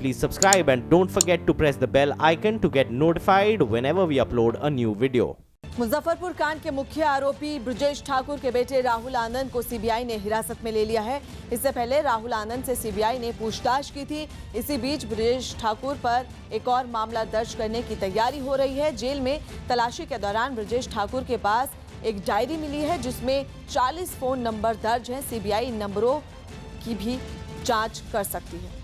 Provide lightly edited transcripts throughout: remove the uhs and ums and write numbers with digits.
Please subscribe and don't forget to press the bell icon to get notified whenever we upload a new video. Muzaffarpur कांड के मुख्य आरोपी ब्रजेश ठाकुर के बेटे राहुल आनंद को सीबीआई ने हिरासत में ले लिया है। इससे पहले राहुल आनंद से सीबीआई ने पूछताछ की थी। इसी बीच ब्रजेश ठाकुर पर एक और मामला दर्ज करने की तैयारी हो रही है। जेल में तलाशी के दौरान ब्रजेश ठाकुर के पास एक डायरी मिली है जिसमें 40 फोन नंबर दर्ज हैं। सीबीआई इन नंबरों की भी जांच कर सकती है।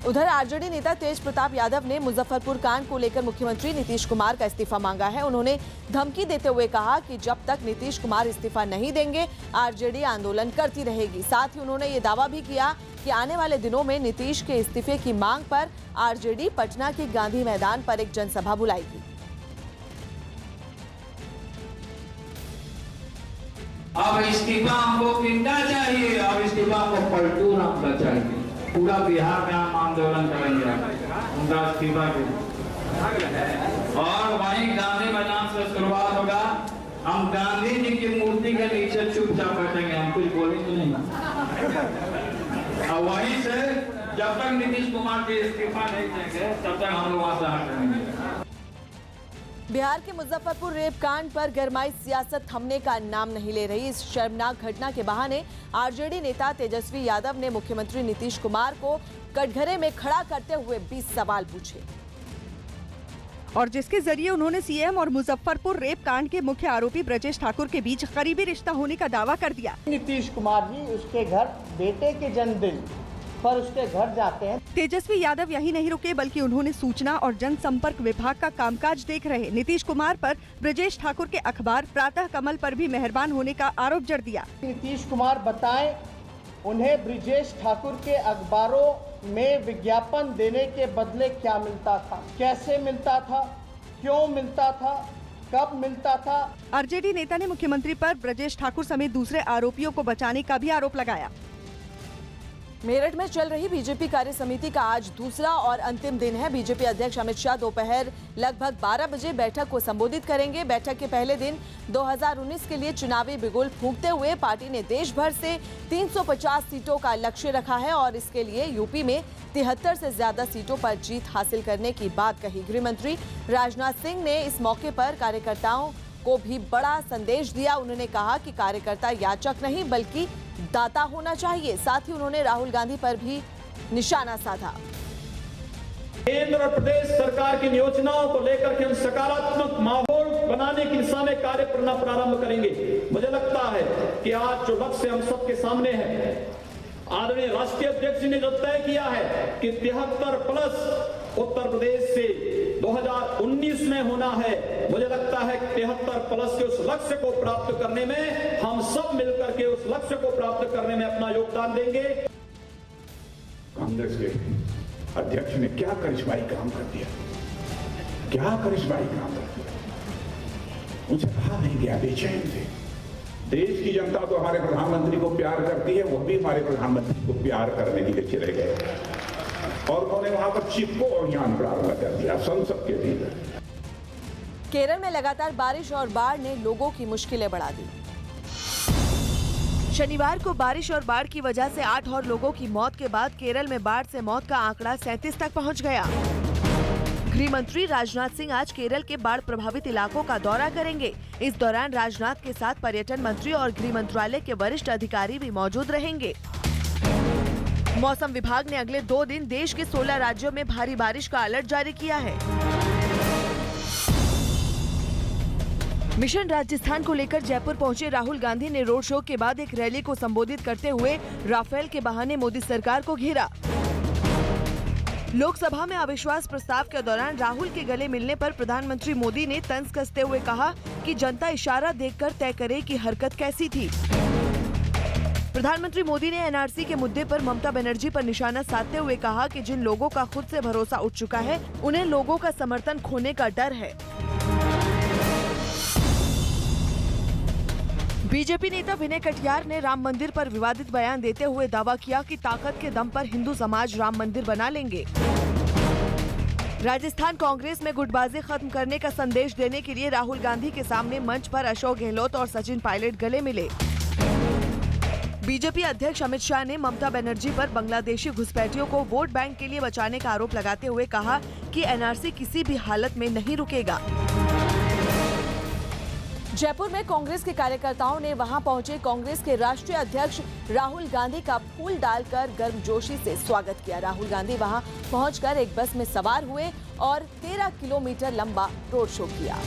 उधर आरजेडी नेता तेज प्रताप यादव ने मुजफ्फरपुर कांड को लेकर मुख्यमंत्री नीतीश कुमार का इस्तीफा मांगा है। उन्होंने धमकी देते हुए कहा कि जब तक नीतीश कुमार इस्तीफा नहीं देंगे आरजेडी आंदोलन करती रहेगी। साथ ही उन्होंने ये दावा भी किया कि आने वाले दिनों में नीतीश के इस्तीफे की मांग पर आरजेडी पटना के गांधी मैदान पर एक जनसभा बुलाएगी। अब इस्तीफा हमको कितना चाहिए? अब इस्तीफा को पलटू नाम का चाहिए। पूरा बिहार में हम आंदोलन करेंगे उनका इस्तीफा के, और वहीं गांधी मैदान से शुरुआत होगा। हम गांधी जी की मूर्ति के नीचे चुपचाप बैठेंगे, हम कुछ बोलेंगे नहीं। और वहीं से जब तक नीतीश कुमार के इस्तीफा नहीं देंगे तब तक हम लोग वहां से हटेंगे। बिहार के मुजफ्फरपुर रेप कांड पर गरमाई सियासत थमने का नाम नहीं ले रही। इस शर्मनाक घटना के बहाने आरजेडी नेता तेजस्वी यादव ने मुख्यमंत्री नीतीश कुमार को कटघरे में खड़ा करते हुए 20 सवाल पूछे और जिसके जरिए उन्होंने सीएम और मुजफ्फरपुर रेप कांड के मुख्य आरोपी ब्रजेश ठाकुर के बीच करीबी रिश्ता होने का दावा कर दिया। नीतीश कुमार जी उसके घर बेटे के जन्मदिन पर उसके घर जाते हैं। तेजस्वी यादव यही नहीं रुके बल्कि उन्होंने सूचना और जनसंपर्क विभाग का कामकाज देख रहे नीतीश कुमार पर ब्रजेश ठाकुर के अखबार प्रातः कमल पर भी मेहरबान होने का आरोप जड़ दिया। नीतीश कुमार बताएं उन्हें ब्रजेश ठाकुर के अखबारों में विज्ञापन देने के बदले क्या मिलता था, कैसे मिलता था, क्यों मिलता था, कब मिलता था। आरजेडी नेता ने मुख्यमंत्री पर ब्रजेश ठाकुर समेत दूसरे आरोपियों को बचाने का भी आरोप लगाया। मेरठ में चल रही बीजेपी कार्य समिति का आज दूसरा और अंतिम दिन है। बीजेपी अध्यक्ष अमित शाह दोपहर लगभग 12 बजे बैठक को संबोधित करेंगे। बैठक के पहले दिन 2019 के लिए चुनावी बिगुल फूंकते हुए पार्टी ने देश भर से 350 सीटों का लक्ष्य रखा है और इसके लिए यूपी में 73 से ज्यादा सीटों पर जीत हासिल करने की बात कही। गृह मंत्री राजनाथ सिंह ने इस मौके पर कार्यकर्ताओं को भी बड़ा संदेश दिया। उन्होंने कहा कि कार्यकर्ता याचक नहीं बल्कि दाता होना चाहिए। साथ ही उन्होंने राहुल गांधी पर भी निशाना साधा। केंद्र और प्रदेश सरकार की योजनाओं को लेकर के हम सकारात्मक माहौल बनाने की दिशा में कार्य करना प्रारंभ करेंगे। मुझे लगता है कि आज जो लक्ष्य हम सबके सामने है, आदरणीय राष्ट्रीय अध्यक्ष ने जो तय किया है कि 73+ उत्तर प्रदेश से 2019 में होना है, मुझे लगता है 73+ के उस लक्ष्य को प्राप्त करने में हम सब मिलकर के उस लक्ष्य को प्राप्त करने में अपना योगदान देंगे। कांग्रेस के अध्यक्ष ने क्या करिश्माई काम कर दिया, क्या करिश्माई काम कर दिया। मुझे कहा नहीं गया, बेचैन थे। देश की जनता तो हमारे प्रधानमंत्री को प्यार करती है, वो भी हमारे प्रधानमंत्री को प्यार करने के लिए चले गए और उन्होंने वहां पर चिपको अभियान प्रारंभ कर दिया संसद के भीतर। केरल में लगातार बारिश और बाढ़ ने लोगों की मुश्किलें बढ़ा दी। शनिवार को बारिश और बाढ़ की वजह से 8 और लोगों की मौत के बाद केरल में बाढ़ से मौत का आंकड़ा 37 तक पहुंच गया। गृह मंत्री राजनाथ सिंह आज केरल के बाढ़ प्रभावित इलाकों का दौरा करेंगे। इस दौरान राजनाथ के साथ पर्यटन मंत्री और गृह मंत्रालय के वरिष्ठ अधिकारी भी मौजूद रहेंगे। मौसम विभाग ने अगले 2 दिन देश के 16 राज्यों में भारी बारिश का अलर्ट जारी किया है। मिशन राजस्थान को लेकर जयपुर पहुंचे राहुल गांधी ने रोड शो के बाद एक रैली को संबोधित करते हुए राफेल के बहाने मोदी सरकार को घेरा। लोकसभा में अविश्वास प्रस्ताव के दौरान राहुल के गले मिलने पर प्रधानमंत्री मोदी ने तंज कसते हुए कहा कि जनता इशारा देखकर तय करे कि हरकत कैसी थी। प्रधानमंत्री मोदी ने एनआरसी के मुद्दे पर ममता बनर्जी पर निशाना साधते हुए कहा कि जिन लोगों का खुद से भरोसा उठ चुका है उन्हें लोगों का समर्थन खोने का डर है। बीजेपी नेता विनय कटियार ने राम मंदिर पर विवादित बयान देते हुए दावा किया कि ताकत के दम पर हिंदू समाज राम मंदिर बना लेंगे। राजस्थान कांग्रेस में गुटबाजी खत्म करने का संदेश देने के लिए राहुल गांधी के सामने मंच पर अशोक गहलोत और सचिन पायलट गले मिले। बीजेपी अध्यक्ष अमित शाह ने ममता बनर्जी पर बांग्लादेशी घुसपैठियों को वोट बैंक के लिए बचाने का आरोप लगाते हुए कहा कि एनआरसी किसी भी हालत में नहीं रुकेगा। जयपुर में कांग्रेस के कार्यकर्ताओं ने वहां पहुंचे कांग्रेस के राष्ट्रीय अध्यक्ष राहुल गांधी का फूल डालकर गर्मजोशी से स्वागत किया। राहुल गांधी वहां पहुंचकर एक बस में सवार हुए और 13 किलोमीटर लंबा रोड शो किया,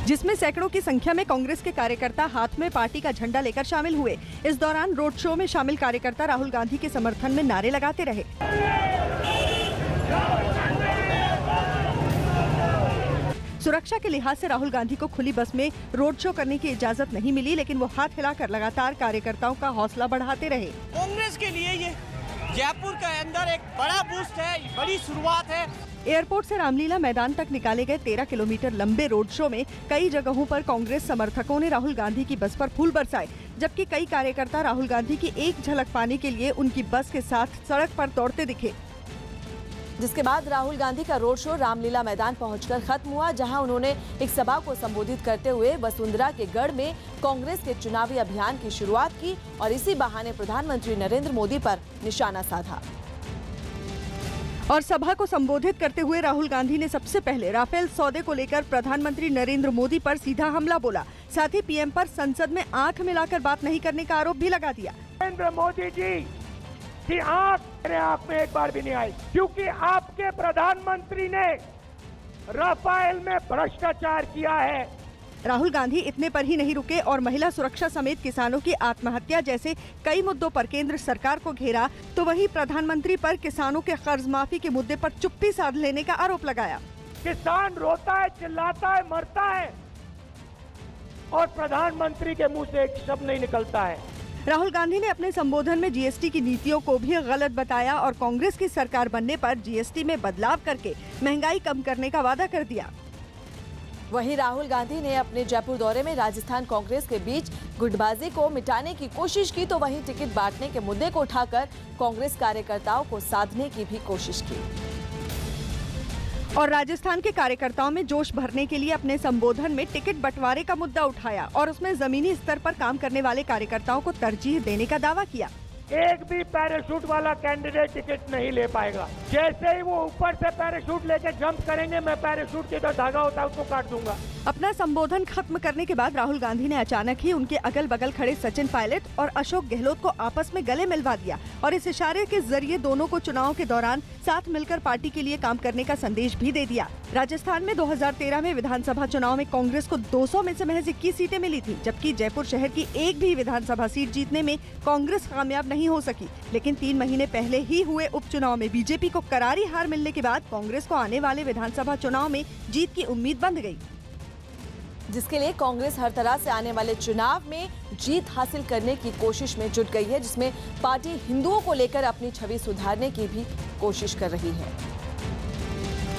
जिसमें सैकड़ों की संख्या में कांग्रेस के कार्यकर्ता हाथ में पार्टी का झंडा लेकर शामिल हुए। इस दौरान रोड शो में शामिल कार्यकर्ता राहुल गांधी के समर्थन में नारे लगाते रहे। सुरक्षा के लिहाज से राहुल गांधी को खुली बस में रोड शो करने की इजाजत नहीं मिली, लेकिन वो हाथ हिलाकर लगातार कार्यकर्ताओं का हौसला बढ़ाते रहे। कांग्रेस के लिए ये जयपुर के अंदर एक बड़ा बूस्ट है, बड़ी शुरुआत है। एयरपोर्ट से रामलीला मैदान तक निकाले गए 13 किलोमीटर लंबे रोड शो में कई जगहों पर कांग्रेस समर्थकों ने राहुल गांधी की बस पर फूल बरसाए, जबकि कई कार्यकर्ता राहुल गांधी की एक झलक पाने के लिए उनकी बस के साथ सड़क पर दौड़ते दिखे। जिसके बाद राहुल गांधी का रोड शो रामलीला मैदान पहुंचकर खत्म हुआ, जहां उन्होंने एक सभा को संबोधित करते हुए वसुंधरा के गढ़ में कांग्रेस के चुनावी अभियान की शुरुआत की और इसी बहाने प्रधानमंत्री नरेंद्र मोदी पर निशाना साधा। और सभा को संबोधित करते हुए राहुल गांधी ने सबसे पहले राफेल सौदे को लेकर प्रधानमंत्री नरेंद्र मोदी पर सीधा हमला बोला। साथ ही पीएम पर संसद में आंख मिलाकर बात नहीं करने का आरोप भी लगा दिया। नरेंद्र मोदी जी की आंख मेरे आंख में एक बार भी नहीं आई, क्योंकि आपके प्रधानमंत्री ने राफेल में भ्रष्टाचार किया है। राहुल गांधी इतने पर ही नहीं रुके और महिला सुरक्षा समेत किसानों की आत्महत्या जैसे कई मुद्दों पर केंद्र सरकार को घेरा, तो वहीं प्रधानमंत्री पर किसानों के कर्ज माफी के मुद्दे पर चुप्पी साध लेने का आरोप लगाया। किसान रोता है, चिल्लाता है, मरता है और प्रधानमंत्री के मुंह से एक शब्द नहीं निकलता है। राहुल गांधी ने अपने संबोधन में जीएसटी की नीतियों को भी गलत बताया और कांग्रेस की सरकार बनने पर जीएसटी में बदलाव करके महंगाई कम करने का वादा कर दिया। वहीं राहुल गांधी ने अपने जयपुर दौरे में राजस्थान कांग्रेस के बीच गुटबाजी को मिटाने की कोशिश की, तो वहीं टिकट बांटने के मुद्दे को उठाकर कांग्रेस कार्यकर्ताओं को साधने की भी कोशिश की और राजस्थान के कार्यकर्ताओं में जोश भरने के लिए अपने संबोधन में टिकट बंटवारे का मुद्दा उठाया और उसमें जमीनी स्तर पर काम करने वाले कार्यकर्ताओं को तरजीह देने का दावा किया। एक भी पैराशूट वाला कैंडिडेट टिकट नहीं ले पाएगा। जैसे ही वो ऊपर से पैराशूट लेके जंप करेंगे, मैं पैराशूट के जो धागा होता है उसको काट दूंगा। अपना संबोधन खत्म करने के बाद राहुल गांधी ने अचानक ही उनके अगल बगल खड़े सचिन पायलट और अशोक गहलोत को आपस में गले मिलवा दिया और इस इशारे के जरिए दोनों को चुनाव के दौरान साथ मिलकर पार्टी के लिए काम करने का संदेश भी दे दिया। राजस्थान में 2013 में विधानसभा चुनाव में कांग्रेस को 200 में से महज 21 सीटें मिली थी, जबकि जयपुर शहर की एक भी विधानसभा सीट जीतने में कांग्रेस कामयाब नहीं हो सकी। लेकिन 3 महीने पहले ही हुए उपचुनाव में बीजेपी को करारी हार मिलने के बाद कांग्रेस को आने वाले विधानसभा चुनाव में जीत की उम्मीद बंध गई, जिसके लिए कांग्रेस हर तरह से आने वाले चुनाव में जीत हासिल करने की कोशिश में जुट गई है, जिसमें पार्टी हिंदुओं को लेकर अपनी छवि सुधारने की भी कोशिश कर रही है।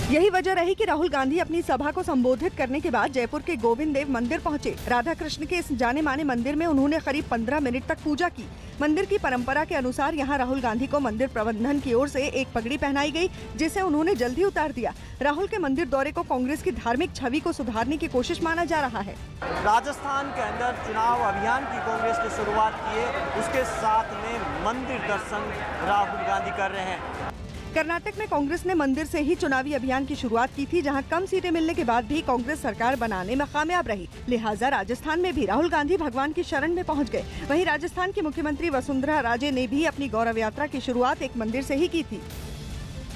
यही वजह रही कि राहुल गांधी अपनी सभा को संबोधित करने के बाद जयपुर के गोविंद देव मंदिर पहुंचे। राधा कृष्ण के इस जाने माने मंदिर में उन्होंने करीब 15 मिनट तक पूजा की। मंदिर की परंपरा के अनुसार यहां राहुल गांधी को मंदिर प्रबंधन की ओर से एक पगड़ी पहनाई गई, जिसे उन्होंने जल्दी उतार दिया। राहुल के मंदिर दौरे को कांग्रेस की धार्मिक छवि को सुधारने की कोशिश माना जा रहा है। राजस्थान के अंदर चुनाव अभियान की कांग्रेस ने शुरुआत की है, उसके साथ में मंदिर दर्शन राहुल गांधी कर रहे हैं। कर्नाटक में कांग्रेस ने मंदिर से ही चुनावी अभियान की शुरुआत की थी, जहां कम सीटें मिलने के बाद भी कांग्रेस सरकार बनाने में कामयाब रही। लिहाजा राजस्थान में भी राहुल गांधी भगवान की शरण में पहुंच गए। वहीं राजस्थान की मुख्यमंत्री वसुंधरा राजे ने भी अपनी गौरव यात्रा की शुरुआत एक मंदिर से ही की थी।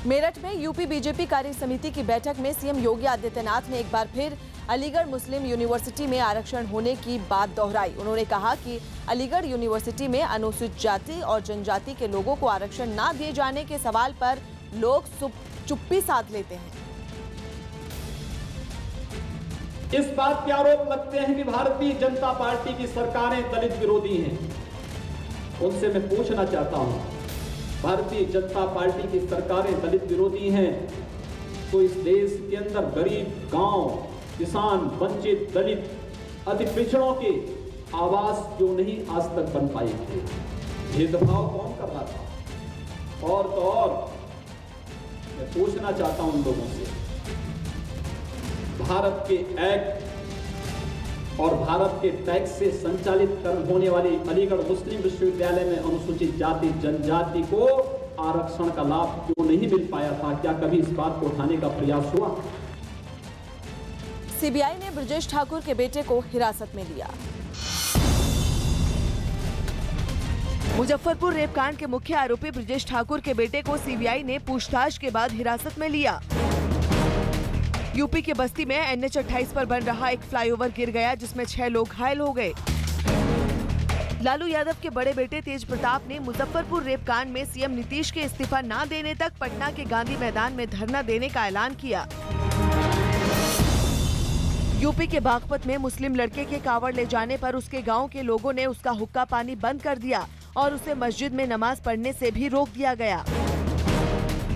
मेरठ में यूपी बीजेपी कार्य समिति की बैठक में सीएम योगी आदित्यनाथ ने एक बार फिर अलीगढ़ मुस्लिम यूनिवर्सिटी में आरक्षण होने की बात दोहराई। उन्होंने कहा कि अलीगढ़ यूनिवर्सिटी में अनुसूचित जाति और जनजाति के लोगों को आरक्षण न दिए जाने के सवाल पर लोग चुप्पी साध लेते हैं। इस बात के आरोप लगते हैं कि भारतीय जनता पार्टी की सरकारें दलित विरोधी हैं। उनसे मैं पूछना चाहता हूं, भारतीय जनता पार्टी की सरकारें दलित विरोधी हैं तो इस देश के अंदर गरीब, गांव, किसान, वंचित, दलित, अति पिछड़ों के आवास क्यों नहीं आज तक बन पाए थे? भेदभाव कौन कर रहा था? और तो और मैं पूछना चाहता हूं उन लोगों से, भारत के एक्ट और भारत के टैक्स से संचालित होने वाली अलीगढ़ मुस्लिम विश्वविद्यालय में अनुसूचित जाति जनजाति को आरक्षण का लाभ क्यों नहीं मिल पाया था? क्या कभी इस बात को उठाने का प्रयास हुआ? सीबीआई ने ब्रजेश ठाकुर के बेटे को हिरासत में लिया। मुजफ्फरपुर रेपकांड के मुख्य आरोपी ब्रजेश ठाकुर के बेटे को सीबीआई ने पूछताछ के बाद हिरासत में लिया। यूपी के बस्ती में NH 28 पर बन रहा एक फ्लाईओवर गिर गया, जिसमें 6 लोग घायल हो गए। लालू यादव के बड़े बेटे तेज प्रताप ने मुजफ्फरपुर रेपकांड में सीएम नीतीश के इस्तीफा न देने तक पटना के गांधी मैदान में धरना देने का ऐलान किया। यूपी के बागपत में मुस्लिम लड़के के कावड़ ले जाने पर उसके गांव के लोगों ने उसका हुक्का पानी बंद कर दिया और उसे मस्जिद में नमाज पढ़ने से भी रोक दिया गया।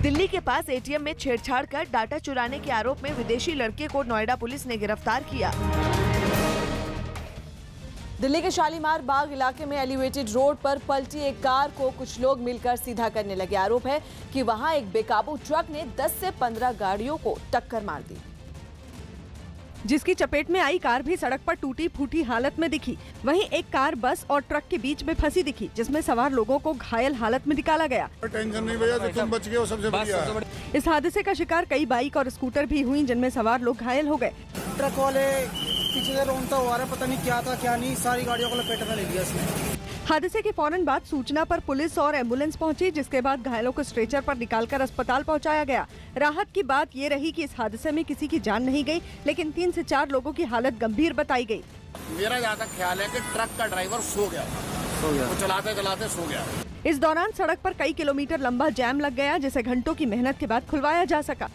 दिल्ली के पास एटीएम में छेड़छाड़ कर डाटा चुराने के आरोप में विदेशी लड़के को नोएडा पुलिस ने गिरफ्तार किया। दिल्ली के शालीमार बाग इलाके में एलिवेटेड रोड पर पलटी एक कार को कुछ लोग मिलकर सीधा करने लगे। आरोप है कि वहां एक बेकाबू ट्रक ने 10 से 15 गाड़ियों को टक्कर मार दी, जिसकी चपेट में आई कार भी सड़क पर टूटी फूटी हालत में दिखी। वहीं एक कार बस और ट्रक के बीच में फंसी दिखी, जिसमें सवार लोगों को घायल हालत में निकाला गया। टेंशन नहीं भैया, तुम बच गए हो, सबसे बढ़िया। इस हादसे का शिकार कई बाइक और स्कूटर भी हुई, जिनमें सवार लोग घायल हो गए। ट्रक वाले पीछे से रोनता हुआ रहा, पता नहीं क्या था क्या नहीं, सारी गाड़ियों को लपेट में ले लिया इसने। हादसे के फौरन बाद सूचना पर पुलिस और एम्बुलेंस पहुंची, जिसके बाद घायलों को स्ट्रेचर पर निकालकर अस्पताल पहुंचाया गया। राहत की बात ये रही कि इस हादसे में किसी की जान नहीं गई, लेकिन 3 से 4 लोगों की हालत गंभीर बताई गई। मेरा जहाँ तक ख्याल है कि ट्रक का ड्राइवर सो गया, वो चलाते चलाते सो गया। इस दौरान सड़क पर कई किलोमीटर लंबा जैम लग गया, जिसे घंटों की मेहनत के बाद खुलवाया जा सका।